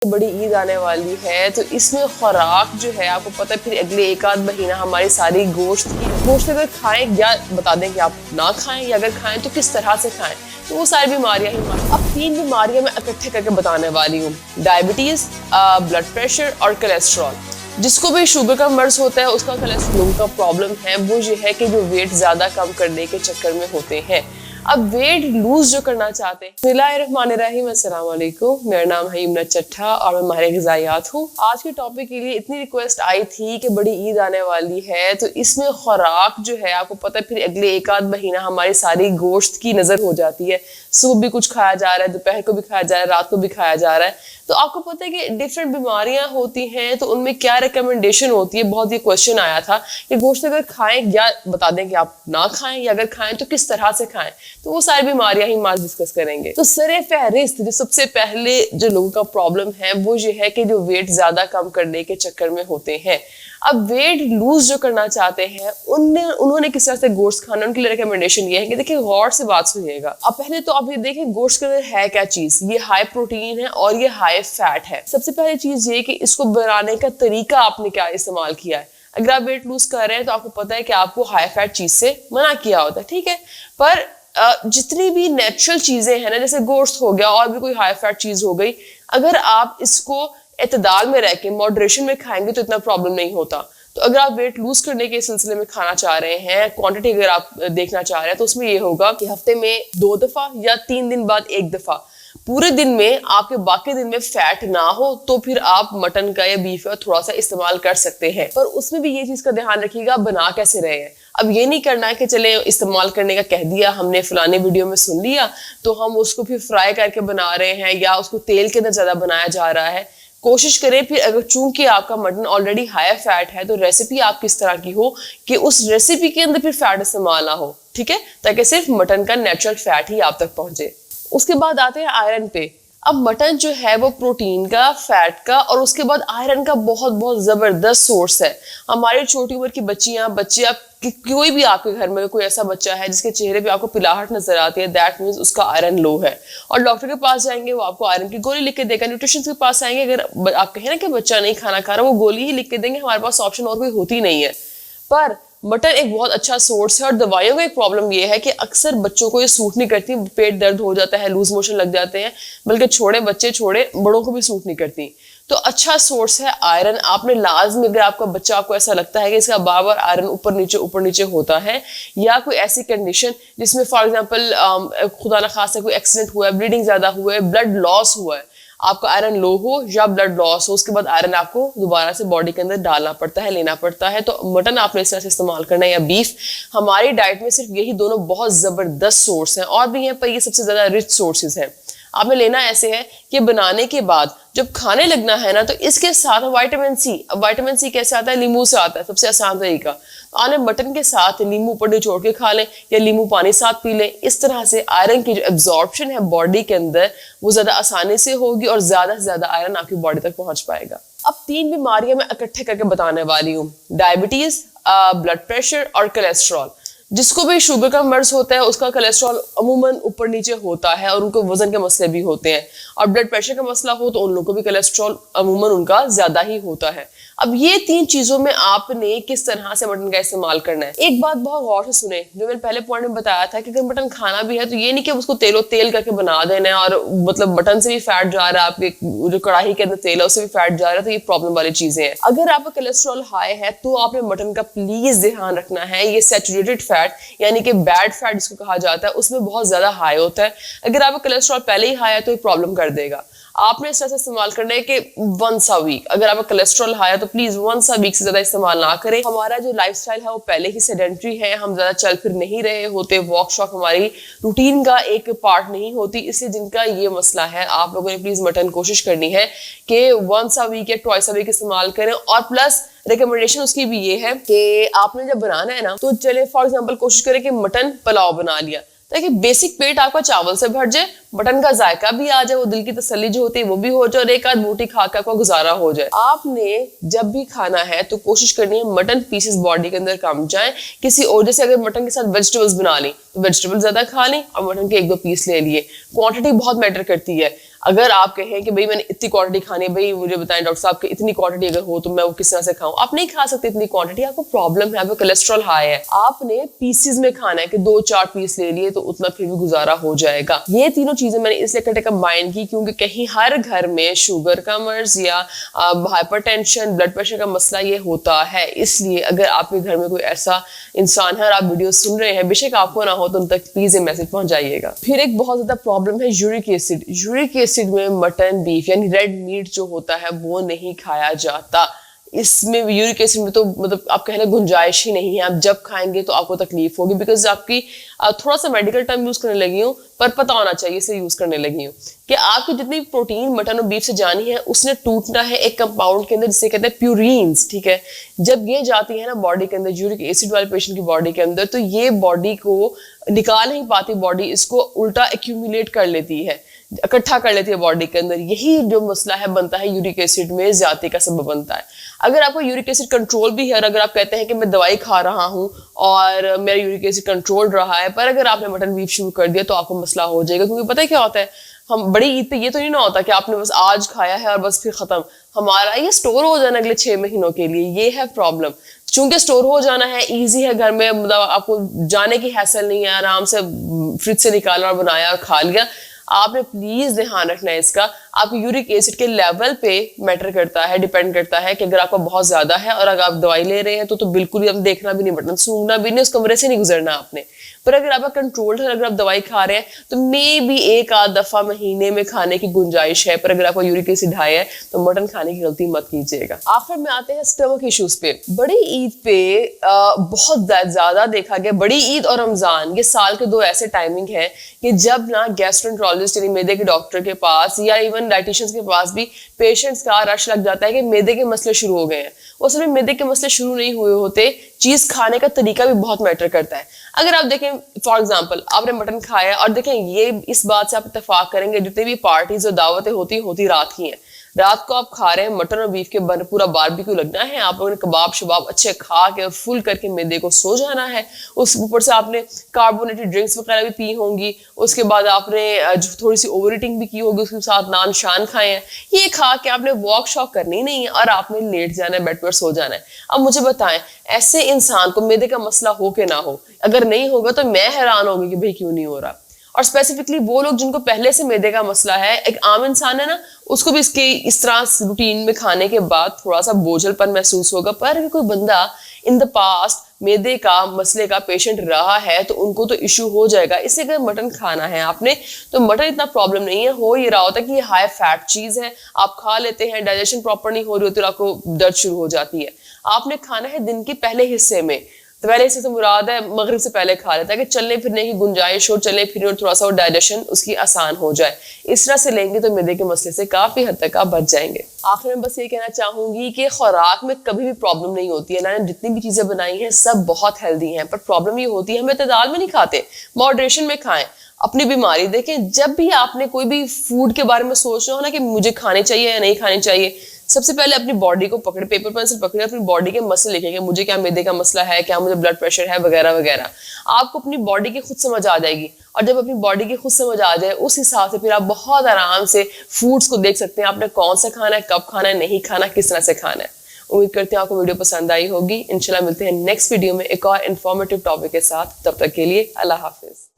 बड़ी ईद आने वाली है तो इसमें खुराक जो है आपको पता है, फिर अगले एक आध महीना हमारी सारी गोश्त अगर खाएं या बता दें कि आप ना खाएं, या अगर खाएं तो किस तरह से खाएं, तो वो सारी बीमारियां ही। अब 3 बीमारियां मैं इकट्ठे करके बताने वाली हूँ, डायबिटीज, ब्लड प्रेशर और कोलेस्ट्रॉल। जिसको भी शुगर का मर्ज होता है उसका कोलेस्ट्रॉल का प्रॉब्लम है, वो ये है कि जो वेट ज्यादा कम करने के चक्कर में होते हैं। अब वेट लूज जो करना चाहते हैं, बिस्मिल्लाहिर्रहमानिर्रहीम, अस्सलाम वालेकुम। मेरा नाम है इमना चट्ठा और मैं माहिर ग़िज़ायात हूँ। आज के टॉपिक के लिए इतनी रिक्वेस्ट आई थी कि बड़ी ईद आने वाली है तो इसमें खुराक जो है आपको पता है, फिर अगले एक आध महीना हमारी सारी गोश्त की नजर हो जाती है। सुबह भी कुछ खाया जा रहा है, दोपहर को भी खाया जा रहा है, रात को भी खाया जा रहा है। तो आपको पता है कि डिफरेंट बीमारियां होती हैं तो उनमें क्या रिकमेंडेशन होती है। बहुत ये क्वेश्चन आया था कि गोश्त अगर खाएं या बता दें कि आप ना खाएं, या अगर खाएं तो किस तरह से खाएं, तो वो सारी बीमारियां ही आज डिस्कस करेंगे। तो सरे फहरिस्त जो सबसे पहले जो लोगों का प्रॉब्लम है वो ये है कि जो वेट ज्यादा कम करने के चक्कर में होते हैं। अब वेट लूज जो करना चाहते हैं उन्होंने किस तरह से गोश्त खाना, उनके लिए रिकमेंडेशन ये है कि देखिए गौर से बात सुनिएगा। अब पहले तो आप ये देखें गोश्त के अंदर है क्या चीज, ये हाई प्रोटीन है और ये हाई फैट है। सबसे पहली चीज ये कि इसको बनाने का तरीका आपने क्या इस्तेमाल किया है। अगर आप वेट लूज कर रहे हैं तो आपको पता है कि आपको हाई फैट चीज से मना किया होता है, ठीक है। पर जितनी भी नेचुरल चीजें हैं ना, जैसे गोश्त हो गया और भी कोई हाई फैट चीज हो गई, अगर आप इसको एतदाल में रह के मॉडरेशन में खाएंगे तो इतना प्रॉब्लम नहीं होता। तो अगर आप वेट लूज करने के सिलसिले में खाना चाह रहे हैं, क्वांटिटी अगर आप देखना चाह रहे हैं, तो उसमें ये होगा कि हफ्ते में 2 दफा या 3 दिन बाद 1 दफा, पूरे दिन में आपके बाकी दिन में फैट ना हो तो फिर आप मटन का या बीफ का थोड़ा सा इस्तेमाल कर सकते हैं। पर उसमें भी ये चीज का ध्यान रखिएगा बना कैसे रहे हैं। अब ये नहीं करना है कि चले इस्तेमाल करने का कह दिया हमने, फलाने वीडियो में सुन लिया तो हम उसको फिर फ्राई करके बना रहे हैं या उसको तेल के अंदर ज्यादा बनाया जा रहा है। कोशिश करें फिर, अगर चूंकि आपका मटन ऑलरेडी हाई फैट है तो रेसिपी आप किस तरह की हो कि उस रेसिपी के अंदर फिर फैट इस्तेमाल ना हो, ठीक है, ताकि सिर्फ मटन का नेचुरल फैट ही आप तक पहुंचे। उसके बाद आते हैं आयरन पे। अब मटन जो है वो प्रोटीन का, फैट का और उसके बाद आयरन का बहुत बहुत जबरदस्त सोर्स है। हमारी छोटी उम्र की बच्चियां, बच्चे, आप कोई भी आपके घर में कोई ऐसा बच्चा है जिसके चेहरे पे आपको पिलाहट नजर आती है, दैट मीन्स उसका आयरन लो है। और डॉक्टर के पास जाएंगे वो आपको आयरन की गोली लिख के देगा। न्यूट्रिशन के पास आएंगे, अगर आप कहें ना कि बच्चा नहीं खाना खा रहा, वो गोली ही लिख के देंगे, हमारे पास ऑप्शन और कोई होती नहीं है। पर मटन एक बहुत अच्छा सोर्स है। और दवाइयों का एक प्रॉब्लम ये है कि अक्सर बच्चों को ये सूट नहीं करती, पेट दर्द हो जाता है, लूज मोशन लग जाते हैं, बल्कि छोटे बच्चे छोड़े बड़ों को भी सूट नहीं करती। तो अच्छा सोर्स है आयरन। आपने लाजमी, अगर आपका बच्चा, आपको ऐसा लगता है कि इसका बार बार आयरन ऊपर नीचे होता है, या कोई ऐसी कंडीशन जिसमें फॉर एग्जांपल खुदा न खास्ता कोई एक्सीडेंट हुआ है, ब्लीडिंग ज्यादा हुआ है, ब्लड लॉस हुआ है, आपका आयरन लो हो या ब्लड लॉस हो, उसके बाद आयरन आपको दोबारा से बॉडी के अंदर डालना पड़ता है, लेना पड़ता है, तो मटन आपने इस तरह से इस्तेमाल करना है या बीफ। हमारी डाइट में सिर्फ यही दोनों बहुत जबरदस्त सोर्स हैं, और भी हैं पर ये सबसे ज्यादा रिच सोर्सेज हैं। आपने लेना ऐसे है कि बनाने के बाद जब खाने लगना है ना, तो इसके साथ विटामिन सी। अब विटामिन सी कैसे आता है? नींबू से आता है, सबसे आसान तरीका। आपने मटन के साथ नींबू ऊपर निचोड़ के खा लें या नींबू पानी साथ पी लें। इस तरह से आयरन की जो एब्जॉर्प्शन है बॉडी के अंदर वो ज्यादा आसानी से होगी और ज्यादा से ज्यादा आयरन आपकी बॉडी तक पहुंच पाएगा। अब 3 बीमारियां मैं इकट्ठे करके बताने वाली हूँ, डायबिटीज, ब्लड प्रेशर और कोलेस्ट्रॉल। जिसको भी शुगर का मर्ज होता है उसका कोलेस्ट्रॉल अमूमन ऊपर नीचे होता है और उनको वजन के मसले भी होते हैं, और ब्लड प्रेशर का मसला हो तो उन लोगों को भी कोलेस्ट्रॉल अमूमन उनका ज्यादा ही होता है। अब ये 3 चीजों में आपने किस तरह से मटन का इस्तेमाल करना है। एक बात बहुत गौर से सुने, जो मैंने पहले पॉइंट में बताया था कि अगर मटन खाना भी है तो ये नहीं कि उसको तेल करके बना देना है और मतलब मटन से भी फैट जा रहा है, आपके जो कढ़ाई के अंदर तेल है उससे भी फैट जा रहा है, तो ये प्रॉब्लम वाली चीजें हैं। अगर आपका कोलेस्ट्रॉल हाई है तो आपने मटन का प्लीज ध्यान रखना है, ये सैचुरेटेड फैट यानी कि बैड फैट जिसको कहा जाता है उसमें बहुत ज्यादा हाई होता है। अगर आपका कोलेस्ट्रॉल पहले ही हाई है तो ये प्रॉब्लम कर देगा। आपने इस तरह से इस्तेमाल करना है कि वंस अ वीक, अगर आपका कोलेस्ट्रॉल हाई है तो प्लीज वंस अ वीक से ज्यादा इस्तेमाल ना करें। हमारा जो लाइफस्टाइल है वो पहले ही सेडेंटरी है, हम ज्यादा चल फिर नहीं रहे होते, वॉक शॉक हमारी रूटीन का एक पार्ट नहीं होती, इसलिए जिनका ये मसला है आप लोगों ने प्लीज मटन कोशिश करनी है कि वंस अ वीक या ट्वाइस अ वीक इस्तेमाल करें। और प्लस रिकमेंडेशन उसकी भी ये है कि आपने जब बनाना है ना, तो चले फॉर एग्जांपल कोशिश करें कि मटन पुलाव बना लिया ताकि बेसिक पेट आपका चावल से भर जाए, मटन का जायका भी आ जाए, वो दिल की तसल्ली जो होती है वो भी हो जाए, और एक आध बूटी खा के आपका गुजारा हो जाए। आपने जब भी खाना है तो कोशिश करनी है मटन पीसेस बॉडी के अंदर कम जाए। किसी और जैसे अगर मटन के साथ वेजिटेबल्स बना ली तो वेजिटेबल ज्यादा खा लें और मटन के 1-2 पीस ले लिए। क्वांटिटी बहुत मैटर करती है। अगर आप कहें कि भाई मैंने इतनी क्वांटिटी खानी है, भाई मुझे बताएं डॉक्टर साहब कि इतनी क्वांटिटी अगर हो तो मैं वो किस तरह से खाऊं, आप नहीं खा सकते इतनी क्वांटिटी, आपको प्रॉब्लम है, आपको कोलेस्ट्रॉल हाई है, आपने पीसेस में खाना है कि 2-4 पीस ले लिए तो उतना फिर भी गुजारा हो जाएगा। ये तीनों चीजें मैंने इसलिए इकट्ठे कंबाइन की क्योंकि कहीं हर घर में शुगर का मर्ज या हाइपरटेंशन, ब्लड प्रेशर का मसला ये होता है। इसलिए अगर आपके घर में कोई ऐसा इंसान है और आप वीडियो सुन रहे हैं, बेशक आपको ना हो तो उन तक प्लीज ये मैसेज पहुंचाइएगा। फिर एक बहुत ज्यादा प्रॉब्लम है यूरिक एसिड। यूरिक एसिड में मटन, बीफ यानी रेड मीट जो होता है वो नहीं खाया जाता। इसमें यूरिक एसिड में तो मतलब आप कहने गुंजाइश ही नहीं है, आप जब खाएंगे तो आपको तकलीफ होगी। बिकॉज आपकी थोड़ा सा मेडिकल टर्म यूज करने लगी हूँ पर पता होना चाहिए इसे यूज करने लगी हूँ कि आपकी जितनी प्रोटीन मटन और बीफ से जानी है उसने टूटना है एक कंपाउंड के अंदर जिसे कहते हैं प्यूरीन्स, ठीक है। जब ये जाती है ना बॉडी के अंदर, यूरिक एसिड वाले पेशेंट की बॉडी के अंदर, तो ये बॉडी को निकाल नहीं पाती, बॉडी इसको उल्टा एक्यूमुलेट कर लेती है, इकट्ठा कर लेती है बॉडी के अंदर। यही जो मसला है बनता है यूरिक एसिड में ज्यादा का सबब बनता है। अगर आपको यूरिक एसिड कंट्रोल भी है और अगर आप कहते हैं कि मैं दवाई खा रहा हूँ और मेरा यूरिक एसिड कंट्रोल रहा है, पर अगर आपने मटन बीफ शुरू कर दिया तो आपको मसला हो जाएगा। क्योंकि पता है क्या होता है, हम बड़ी ईद पे ये तो नहीं ना होता कि आपने बस आज खाया है और बस फिर खत्म, हमारा ये स्टोर हो जाना अगले 6 महीनों के लिए, ये है प्रॉब्लम। चूंकि स्टोर हो जाना है, इजी है, घर में मतलब आपको जाने की हैसल नहीं है, आराम से फ्रिज से निकाला और बनाया और खा लिया। आपने प्लीज ध्यान रखना है इसका, आपके यूरिक एसिड के लेवल पे मैटर करता है, डिपेंड करता है कि अगर आपका बहुत ज्यादा है और अगर आप दवाई ले रहे हैं तो बिल्कुल ही आप देखना भी नहीं, बटन सूंघना भी नहीं, उस कमरे से नहीं गुजरना आपने। पर अगर आपका कंट्रोल्ड है, अगर आप दवाई खा रहे हैं तो मे भी 1-8 दफा महीने में खाने की गुंजाइश है। पर अगर आपका यूरिक एसिड हाई है तो मटन खाने की गलती मत कीजिएगा। आखिर में आते हैं स्टमक इश्यूज पे। बड़ी ईद पे बहुत ज्यादा देखा गया, बड़ी ईद और रमजान ये साल के 2 ऐसे टाइमिंग है कि जब ना गैस्ट्रोएंटरोलॉजिस्ट यानी मैदे के डॉक्टर के पास या इवन डाइटिशियंस के पास भी पेशेंट्स का रश लग जाता है कि मैदे के मसले शुरू हो गए हैं। उस समय मैदे के मसले शुरू नहीं हुए होते, चीज खाने का तरीका भी बहुत मैटर करता है। अगर आप देखें फॉर एग्जांपल आपने मटन खाया और देखें, ये इस बात से आप इत्तेफाक करेंगे जितनी भी पार्टीज और दावतें होती रात की हैं, रात को आप खा रहे हैं मटन और बीफ के पूरा बारबेक्यू लगना है, आप लोगों ने कबाब शबाब अच्छे खा के और फुल करके मैदे को सो जाना है। उस ऊपर से आपने कार्बोनेटेड ड्रिंक्स वगैरह भी पी होंगी, उसके बाद आपने थोड़ी सी ओवर ईटिंग भी की होगी, उसके साथ नान शान खाए हैं। ये खा के आपने वॉक शॉक करनी नहीं है और आपने लेट जाना है, बेड पर सो जाना है। अब मुझे बताएं, ऐसे इंसान को मैदे का मसला हो के ना हो, अगर नहीं होगा तो मैं हैरान होगी कि भाई क्यों नहीं हो रहा। और स्पेसिफिकली वो लोग जिनको पहले से मैदे का मसला है, एक आम इंसान है ना, उसको भी इसके इस तरह रूटीन में खाने के बाद थोड़ा सा बोझलपन महसूस होगा। पर अगर कोई बंदा इन द पास्ट मैदे का मसले का पेशेंट रहा है तो उनको तो इशू हो जाएगा। इसलिए अगर मटन खाना है आपने तो मटन इतना प्रॉब्लम नहीं है। हो ये रहा होता है कि ये हाई फैट चीज है, आप खा लेते हैं, डाइजेशन प्रॉपर नहीं हो रही होती और आपको दर्द शुरू हो जाती है। आपने खाना है दिन के पहले हिस्से में, तो पहले हिस्से से मुराद है मगरिब से पहले खा लेता है कि चलने फिरने की गुंजाइश हो, चलने फिरने और थोड़ा सा और डाइजेशन उसकी आसान हो जाए। इस तरह से लेंगे तो मैदे के मसले से काफी हद तक आप बच जाएंगे। आखिर में बस ये कहना चाहूंगी कि खुराक में कभी भी प्रॉब्लम नहीं होती है। मैंने जितनी भी चीजें बनाई हैं सब बहुत हेल्दी हैं, पर प्रॉब्लम ये होती है हम एतदाल में नहीं खाते, मॉडरेशन में खाएं। अपनी बीमारी देखें, जब भी आपने कोई भी फूड के बारे में सोचना हो ना कि मुझे खाने चाहिए या नहीं खाने चाहिए, सबसे पहले अपनी बॉडी को पकड़े, पेपर पेंसिल पकड़े, अपनी बॉडी के मसले लिखेंगे, मुझे क्या मैदे का मसला है, क्या मुझे ब्लड प्रेशर है वगैरह वगैरह। आपको अपनी बॉडी की खुद समझ आ जाएगी और जब अपनी बॉडी की खुद समझ आ जाए उस हिसाब से फिर आप बहुत आराम से फूड्स को देख सकते हैं, आपने कौन सा खाना है, कब खाना है, नहीं खाना, किस तरह से खाना है। उम्मीद करते हैं आपको वीडियो पसंद आई होगी। इंशाल्लाह मिलते हैं नेक्स्ट वीडियो में एक और इन्फॉर्मेटिव टॉपिक के साथ। तब तक के लिए अल्लाह हाफिज।